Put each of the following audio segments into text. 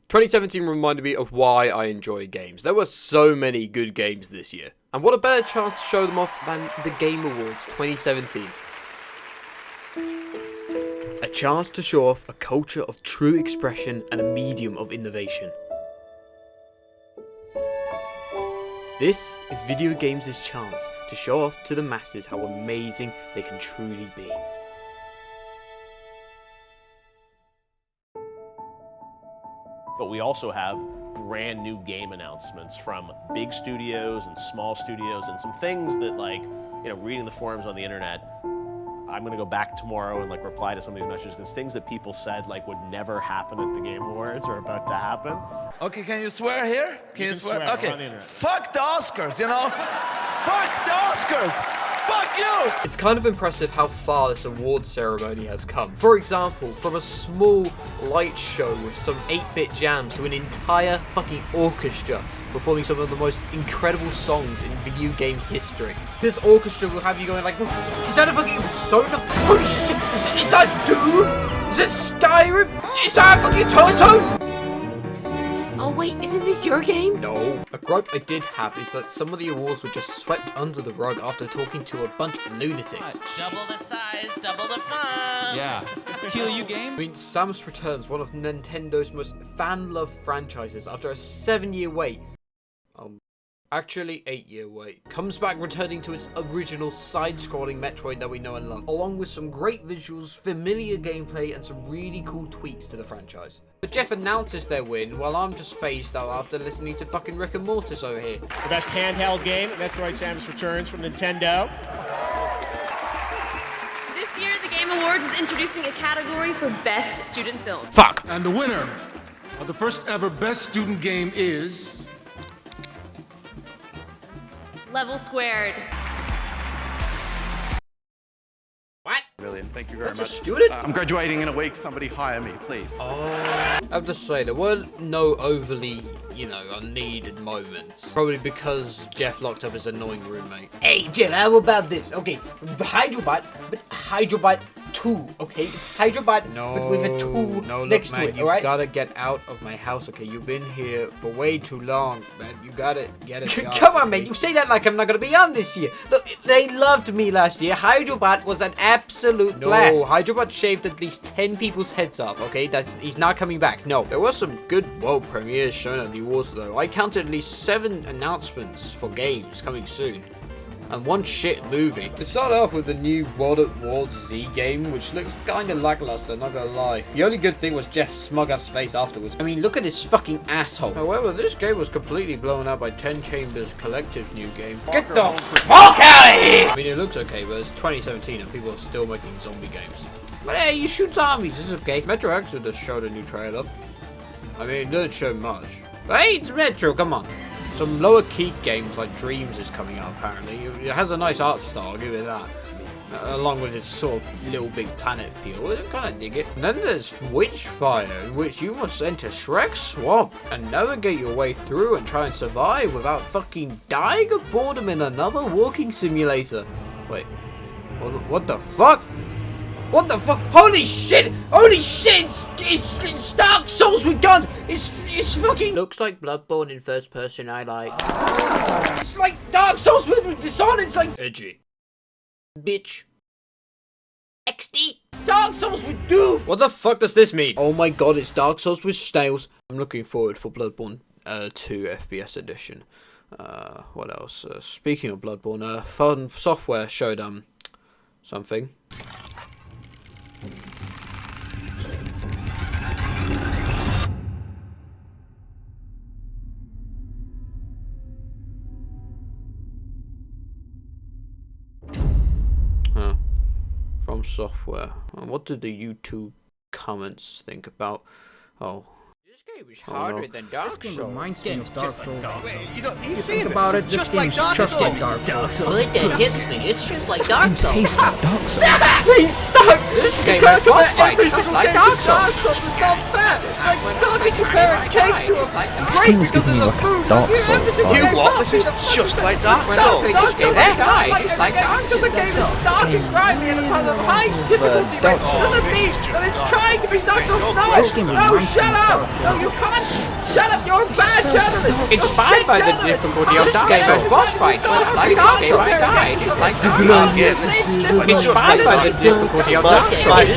2017 reminded me of why I enjoy games. There were so many good games this year. And what a better chance to show them off than the Game Awards 2017. A chance to show off a culture of true expression and a medium of innovation. This is video games' chance to show off to the masses how amazing they can truly be. But we also have brand new game announcements from big studios and small studios and some things that, like, you know, reading the forums on the internet, I'm gonna go back tomorrow and like reply to some of these messages because things that people said like would never happen at the Game Awards are about to happen. Okay, can you swear here? Can you swear? We're on the Okay, internet. fuck the Oscars, you know? Fuck the Oscars! Fuck you! It's kind of impressive how far this award ceremony has come. For example, from a small light show with some 8-bit jams to an entire fucking orchestra performing some of the most incredible songs in video game history. This orchestra will have you going like, is that a fucking Persona? Holy shit, is that Doom? Is it Skyrim? Is that a fucking Toto? Oh wait, isn't this your game? No. A gripe I did have is that some of the awards were just swept under the rug after talking to a bunch of lunatics. Double the size, double the fun. Yeah. Kill you game? I mean, Samus Returns, one of Nintendo's most fan-loved franchises after a 7-year wait. Actually 8-year wait. Comes back returning to its original side-scrolling Metroid that we know and love, along with some great visuals, familiar gameplay, and some really cool tweaks to the franchise. But Jeff announces their win, while I'm just phased out after listening to fucking Rick and Mortis over here. The best handheld game, Metroid Samus Returns from Nintendo. This year, the Game Awards is introducing a category for Best Student Film. Fuck! And the winner of the first ever Best Student Game is... Level Squared. What? Brilliant, thank you very That's much. a student? I'm graduating in a week, somebody hire me, please. I have to say, there were no overly, unneeded moments. Probably because Jeff locked up his annoying roommate. Hey, Jeff, how about this? Okay, the Hydrobot, but Hydrobot 2, okay? It's Hydrobot, but with a 2 next to it, alright? You gotta get out of my house, okay? You've been here for way too long, man. You gotta get a job. Come on, man. You say that like I'm not gonna be on this year. Look, they loved me last year. Hydrobot was an absolute blast. No, Hydrobot shaved at least 10 people's heads off, okay? He's not coming back. No. There were some good world premieres shown at the awards, though. I counted at least 7 announcements for games coming soon. And 1 shit movie. It started off with the new World at War Z game, which looks kinda lackluster, not gonna lie. The only good thing was Jeff's smug-ass face afterwards. I mean, look at this fucking asshole. However, this game was completely blown out by 10 Chambers Collective's new game. Get the fuck out of here! I mean, it looks okay, but it's 2017 and people are still making zombie games. But hey, you shoot zombies, it's okay. Metro Exodus showed a new trailer. I mean, it didn't show much. But hey, it's Metro, come on. Some lower key games like Dreams is coming out apparently. It has a nice art style, I'll give it that. Along with its sort of Little Big Planet feel. I kind of dig it. And then there's Witchfire, in which you must enter Shrek's swamp and navigate your way through and try and survive without fucking dying of boredom in another walking simulator. Wait, what the fuck? What the fuck? Holy shit! Holy shit! It's Dark Souls with guns! It's fucking... Looks like Bloodborne in first person, I like. It's like Dark Souls with Dishonored, it's like... Edgy. Bitch. XD. Dark Souls with Doom! What the fuck does this mean? Oh my god, it's Dark Souls with snails. I'm looking forward for Bloodborne 2 FPS edition. What else? Speaking of Bloodborne, From Software showed, something. From Software. What did the YouTube comments think about? Oh. This game is harder than Dark Souls. Reminds me of Dark Souls. You know, You think about it, this game's just like Dark Souls. Well, it gets me. It's just like Dark Souls. Taste like Dark Souls. Please stop! This game has boss fights just like Dark Souls. It's not fair. Like, you can't just compare a cake to a This game is giving me like a Dark Souls vibe. You what? This is just like Dark Souls. Dark Souls is like just a game that's dark and grimy and it has a high difficulty rate. Doesn't mean that it's trying to be Dark Souls. No, shut up. No, you can't. Shut up. You're a bad journalist. Inspired by the difficulty of Dark Souls boss fights, just like Dark Souls. Just like Dark Souls. Inspired by the difficulty of Dark Souls.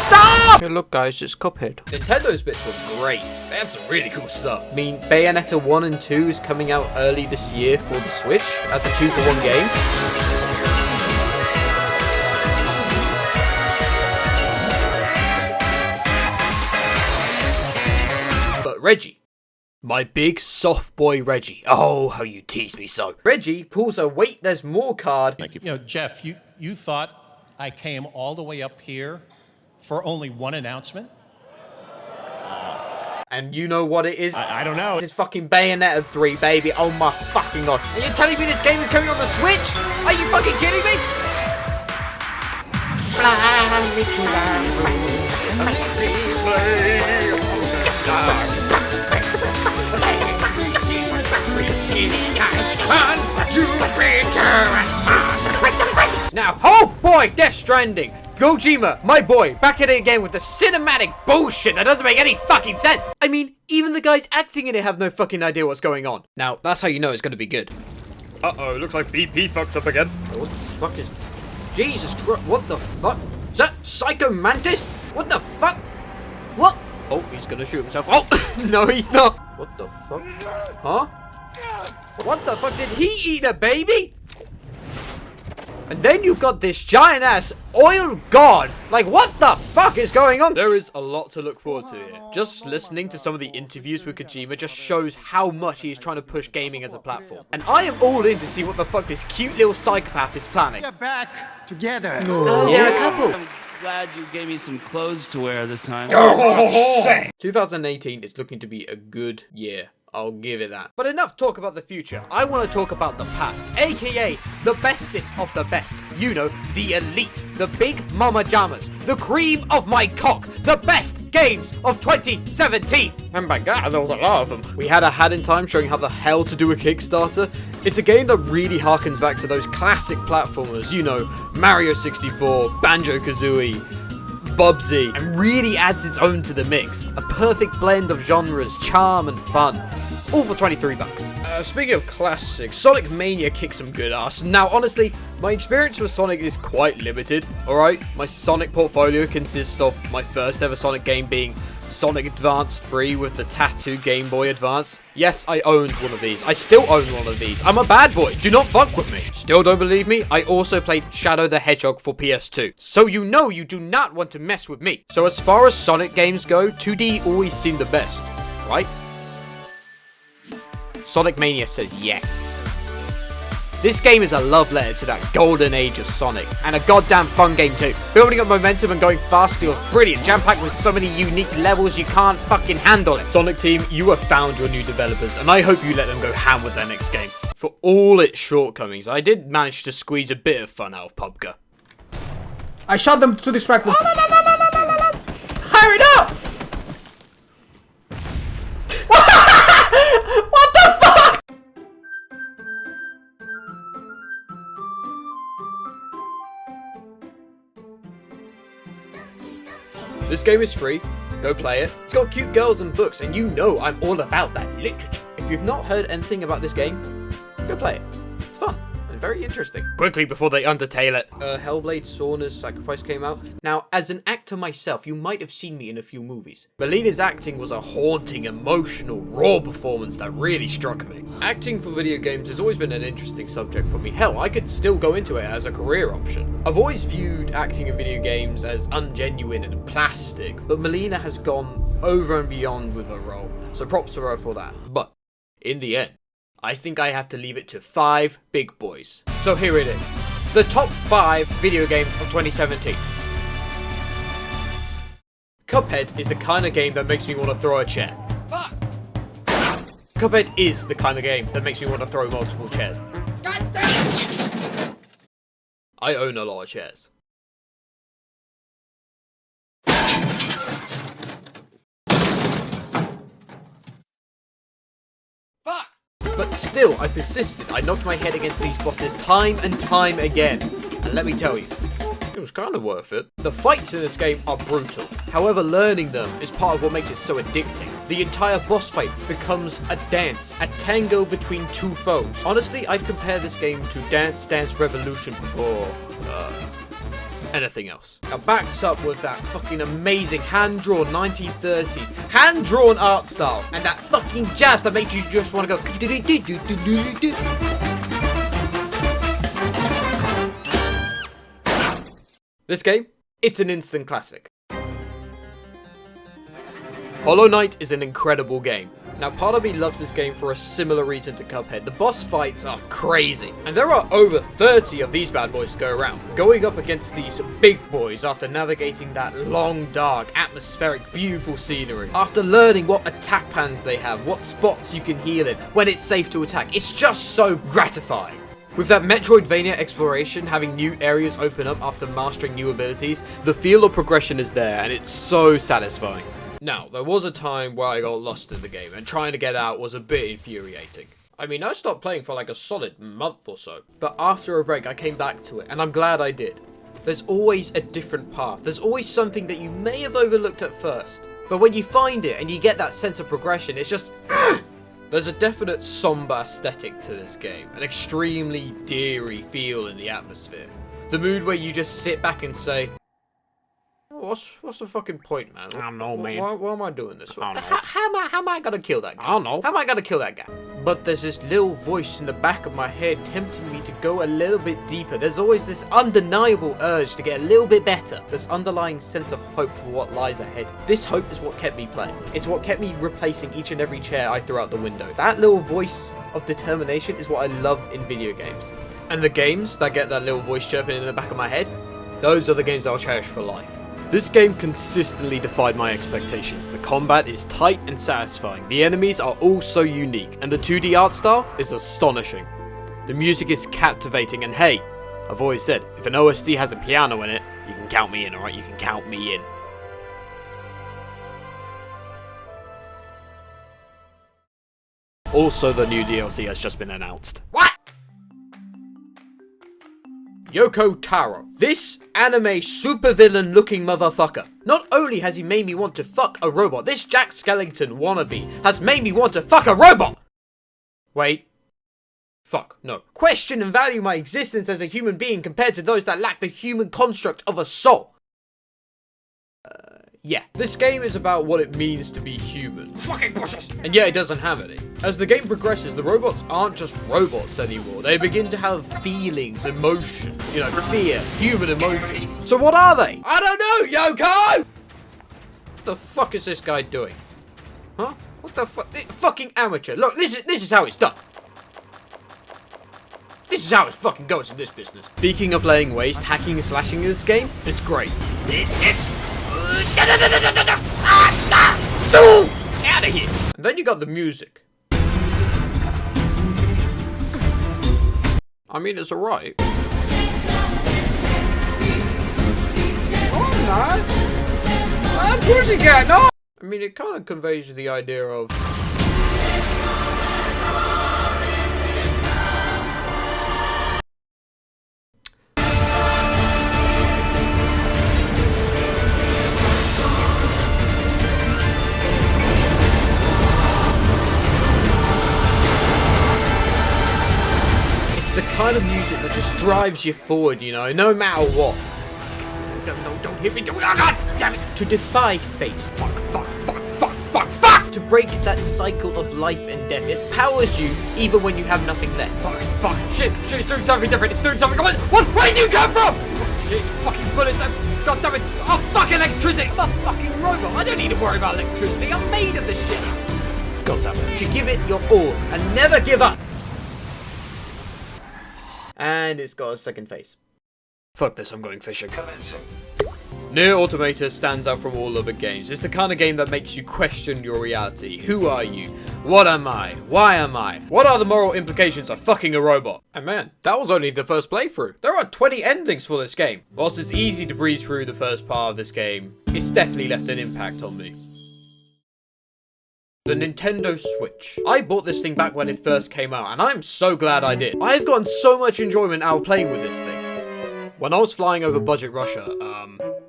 Stop! Hey, look, guys, it's Cuphead. Nintendo's bits were great. They had some really cool stuff. I mean, Bayonetta 1 and 2 is coming out early this year for the Switch as a 2-for-1 game. But Reggie. My big soft boy Reggie. Oh, how you tease me so. Reggie pulls a wait, there's more card. Thank you. You know, Jeff, you thought I came all the way up here for only one announcement? And you know what it is? I don't know. It's fucking Bayonetta 3, baby. Oh my fucking god. Are you telling me this game is coming on the Switch? Are you fucking kidding me? Now, oh boy, Death Stranding. Kojima, my boy, back at it again with the cinematic bullshit that doesn't make any fucking sense. I mean, even the guys acting in it have no fucking idea what's going on. Now, that's how you know it's going to be good. Uh-oh, looks like BP fucked up again. What the fuck is... Jesus Christ, what the fuck? Is that Psycho Mantis? What the fuck? What? Oh, he's gonna shoot himself. Oh, no, he's not. What the fuck? Huh? What the fuck? Did he eat a baby? And then you've got this giant ass oil god. Like, what the fuck is going on? There is a lot to look forward to here. Just listening to some of the interviews with Kojima just shows how much he is trying to push gaming as a platform. And I am all in to see what the fuck this cute little psychopath is planning. Get back together. They're a couple. I'm glad you gave me some clothes to wear this time. 2018 is looking to be a good year. I'll give it that. But enough talk about the future. I want to talk about the past, aka the bestest of the best. You know, the elite, the big mama jammers, the cream of my cock, the best games of 2017. And by God, there was a lot of them. We had a Hat in Time showing how the hell to do a Kickstarter. It's a game that really harkens back to those classic platformers, you know, Mario 64, Banjo-Kazooie, Bubsy, and really adds its own to the mix. A perfect blend of genres, charm, and fun. All for 23 bucks. Speaking of classics, Sonic Mania kicks some good ass. Now, honestly, my experience with Sonic is quite limited, alright? My Sonic portfolio consists of my first ever Sonic game being Sonic Advance 3 with the tattoo Game Boy Advance. Yes, I owned one of these. I still own one of these. I'm a bad boy. Do not fuck with me. Still don't believe me? I also played Shadow the Hedgehog for PS2. So you know you do not want to mess with me. So as far as Sonic games go, 2D always seemed the best, right? Sonic Mania says yes. This game is a love letter to that golden age of Sonic, and a goddamn fun game too. Building up momentum and going fast feels brilliant, jam-packed with so many unique levels you can't fucking handle it. Sonic Team, you have found your new developers, and I hope you let them go ham with their next game. For all its shortcomings, I did manage to squeeze a bit of fun out of PUBG. I shot them to distract them. Hurry up! What the fuck? This game is free. Go play it. It's got cute girls and books, and you know I'm all about that literature. If you've not heard anything about this game, go play it. It's fun and very interesting. Quickly before they undertale it. Hellblade Sorna's Sacrifice came out. Now, as an actor myself, you might have seen me in a few movies. Melina's acting was a haunting, emotional, raw performance that really struck me. Acting for video games has always been an interesting subject for me. Hell, I could still go into it as a career option. I've always viewed acting in video games as ungenuine and plastic, but Melina has gone over and beyond with her role. So props to her for that. But in the end, I think I have to leave it to 5 big boys. So here it is. The top 5 video games of 2017. Cuphead is the kind of game that makes me want to throw a chair. Fuck! Cuphead is the kind of game that makes me want to throw multiple chairs. God damn! I own a lot of chairs. But still, I persisted. I knocked my head against these bosses time and time again. And let me tell you, it was kind of worth it. The fights in this game are brutal. However, learning them is part of what makes it so addicting. The entire boss fight becomes a dance, a tango between two foes. Honestly, I'd compare this game to Dance Dance Revolution before, anything else. Now, backed up with that fucking amazing hand-drawn 1930s, hand-drawn art style, and that fucking jazz that makes you just want to go. This game, it's an instant classic. Halla Night is an incredible game. Now, part of me loves this game for a similar reason to Cuphead. The boss fights are crazy, and there are over 30 of these bad boys to go around, going up against these big boys after navigating that long, dark, atmospheric, beautiful scenery. After learning what attack pans they have, what spots you can heal in, when it's safe to attack. It's just so gratifying. With that Metroidvania exploration, having new areas open up after mastering new abilities, the feel of progression is there, and it's so satisfying. Now, there was a time where I got lost in the game, and trying to get out was a bit infuriating. I mean, I stopped playing for like a solid month or so, but after a break I came back to it, and I'm glad I did. There's always a different path, there's always something that you may have overlooked at first, but when you find it and you get that sense of progression, it's just... There's a definite somber aesthetic to this game, an extremely dreary feel in the atmosphere. The mood where you just sit back and say, what's the fucking point, man? I don't know, man. Why am I doing this? I don't know. How am I gonna kill that guy? I don't know. How am I gonna kill that guy? But there's this little voice in the back of my head tempting me to go a little bit deeper. There's always this undeniable urge to get a little bit better. This underlying sense of hope for what lies ahead. This hope is what kept me playing. It's what kept me replacing each and every chair I threw out the window. That little voice of determination is what I love in video games. And the games that get that little voice chirping in the back of my head, those are the games I'll cherish for life. This game consistently defied my expectations. The combat is tight and satisfying. The enemies are all so unique, and the 2D art style is astonishing. The music is captivating, and hey, I've always said, if an OST has a piano in it, you can count me in, alright? You can count me in. Also, the new DLC has just been announced. What? Yoko Taro. This anime supervillain looking motherfucker. Not only has he made me want to fuck a robot, this Jack Skellington wannabe has made me want to fuck a robot! Wait. Fuck, no. Question and value my existence as a human being compared to those that lack the human construct of a soul. Yeah. This game is about what it means to be human. Fucking bushes! And yeah, it doesn't have any. As the game progresses, the robots aren't just robots anymore. They begin to have feelings, emotions, you know, fear, human emotions. So what are they? I don't know, Yoko! What the fuck is this guy doing? Huh? What the fuck? Fucking amateur. Look, this is how it's done. This is how it fucking goes in this business. Speaking of laying waste, hacking and slashing in this game, it's great. Out of here! And then you got the music. I mean, it's alright. Oh, no! Pussycat, no! I mean, it kind of conveys the idea of... the kind of music that just drives you forward, you know, no matter what. No, don't hit me, don't, oh god damn it! To defy fate. Fuck! To break that cycle of life and death. It powers you even when you have nothing left. Fuck. Shit, it's doing something different, it's doing something. Where did you come from? Shit, fucking bullets, god damn it. Oh, fuck electricity! I'm a fucking robot, I don't need to worry about electricity, I'm made of this shit. God damn it. To give it your all and never give up. And it's got a second face. Fuck this, I'm going fishing. Nier Automata stands out from all other games. It's the kind of game that makes you question your reality. Who are you? What am I? Why am I? What are the moral implications of fucking a robot? And man, that was only the first playthrough. There are 20 endings for this game. Whilst it's easy to breeze through the first part of this game, it's definitely left an impact on me. The Nintendo Switch. I bought this thing back when it first came out, and I'm so glad I did. I have gotten so much enjoyment out of playing with this thing. When I was flying over budget Russia,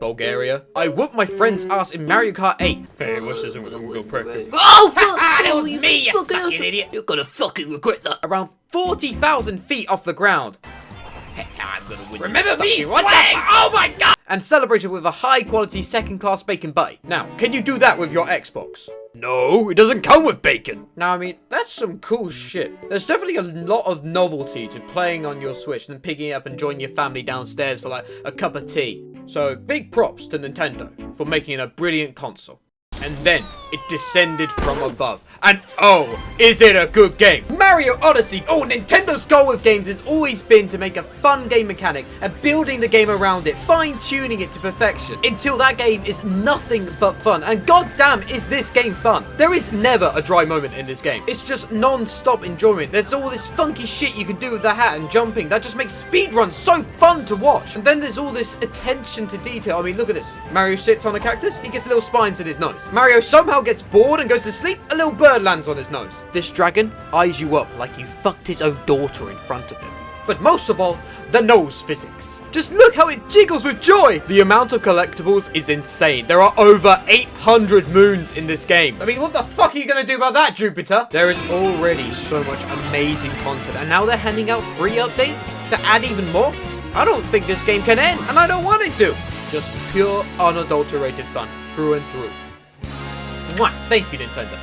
Bulgaria, I whooped my friend's ass in Mario Kart 8. Hey, watch this and we'll go pro. Oh, fuck! That was me, you fucking idiot! You're gonna fucking regret that. Around 40,000 feet off the ground. I'm gonna win. Remember me, swag! Oh my god! And celebrated with a high-quality second-class bacon bite. Now, can you do that with your Xbox? No, it doesn't come with bacon. Now, I mean, that's some cool shit. There's definitely a lot of novelty to playing on your Switch and then picking it up and joining your family downstairs for like a cup of tea. So, big props to Nintendo for making it a brilliant console. And then, it descended from above. And oh, is it a good game? Mario Odyssey! Oh, Nintendo's goal with games has always been to make a fun game mechanic and building the game around it, fine-tuning it to perfection, until that game is nothing but fun. And goddamn, is this game fun? There is never a dry moment in this game. It's just non-stop enjoyment. There's all this funky shit you can do with the hat and jumping that just makes speedruns so fun to watch. And then there's all this attention to detail. I mean, look at this. Mario sits on a cactus, he gets little spines in his nose. Mario somehow gets bored and goes to sleep, a little bird lands on his nose. This dragon eyes you up like you fucked his own daughter in front of him. But most of all, the nose physics. Just look how it jiggles with joy! The amount of collectibles is insane. There are over 800 moons in this game. I mean, what the fuck are you gonna do about that, Jupiter? There is already so much amazing content, and now they're handing out free updates to add even more? I don't think this game can end, and I don't want it to. Just pure, unadulterated fun, through and through. Mwah! Thank you, Nintendo.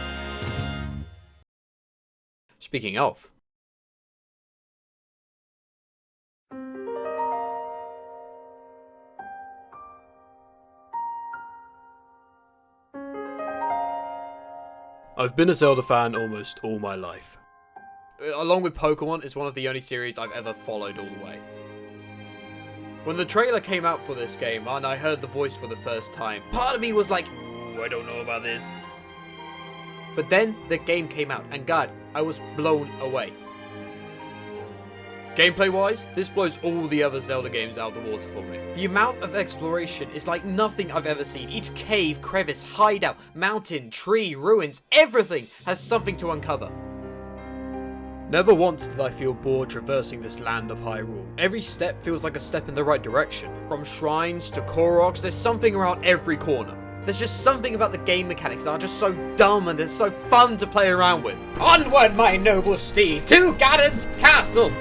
Speaking of. I've been a Zelda fan almost all my life. Along with Pokemon, it's one of the only series I've ever followed all the way. When the trailer came out for this game and I heard the voice for the first time, part of me was like, ooh, I don't know about this. But then the game came out, and God, I was blown away. Gameplay-wise, this blows all the other Zelda games out of the water for me. The amount of exploration is like nothing I've ever seen. Each cave, crevice, hideout, mountain, tree, ruins, everything has something to uncover. Never once did I feel bored traversing this land of Hyrule. Every step feels like a step in the right direction. From shrines to Koroks, there's something around every corner. There's just something about the game mechanics that are just so dumb and they're so fun to play around with. Onward, my noble steed, to Ganon's castle!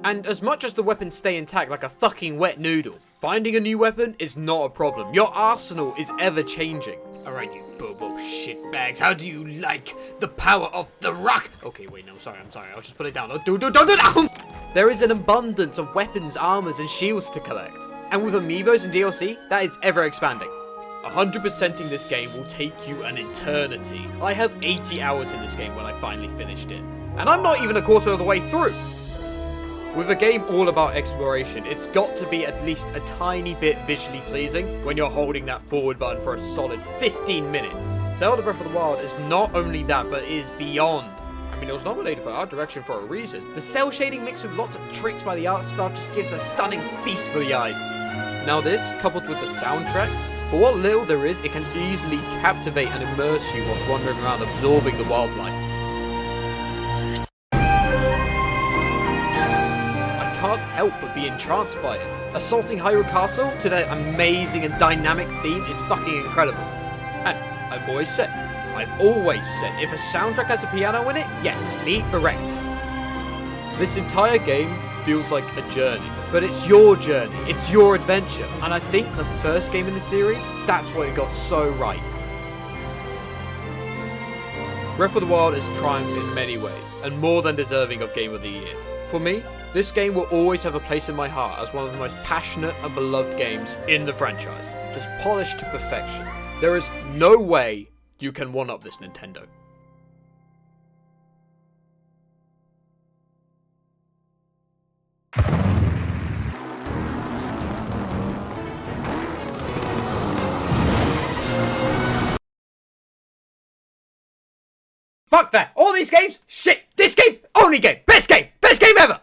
And as much as the weapons stay intact like a fucking wet noodle, finding a new weapon is not a problem. Your arsenal is ever changing. Alright, you bobo shitbags, how do you like the power of the rock? Okay, wait, no, I'm sorry, I'll just put it down. Don't. There is an abundance of weapons, armors, and shields to collect. And with amiibos and DLC, that is ever expanding. 100%ing this game will take you an eternity. I have 80 hours in this game when I finally finished it. And I'm not even a quarter of the way through. With a game all about exploration, it's got to be at least a tiny bit visually pleasing when you're holding that forward button for a solid 15 minutes. Zelda Breath of the Wild is not only that, but is beyond. I mean, it was nominated for art direction for a reason. The cell shading mixed with lots of tricks by the art staff just gives a stunning feast for the eyes. Now this, coupled with the soundtrack, for what little there is, it can easily captivate and immerse you whilst wandering around absorbing the wildlife. Can't help but be entranced by it. Assaulting Hyrule Castle to their amazing and dynamic theme is fucking incredible. And I've always said, if a soundtrack has a piano in it, yes, me erect. This entire game feels like a journey, but it's your journey, it's your adventure. And I think the first game in the series, that's what it got so right. Breath of the Wild has triumphed in many ways, and more than deserving of Game of the Year. For me, this game will always have a place in my heart as one of the most passionate and beloved games in the franchise. Just polished to perfection. There is no way you can one-up this Nintendo. Fuck that. All these games, shit. This game, only game. Best game ever.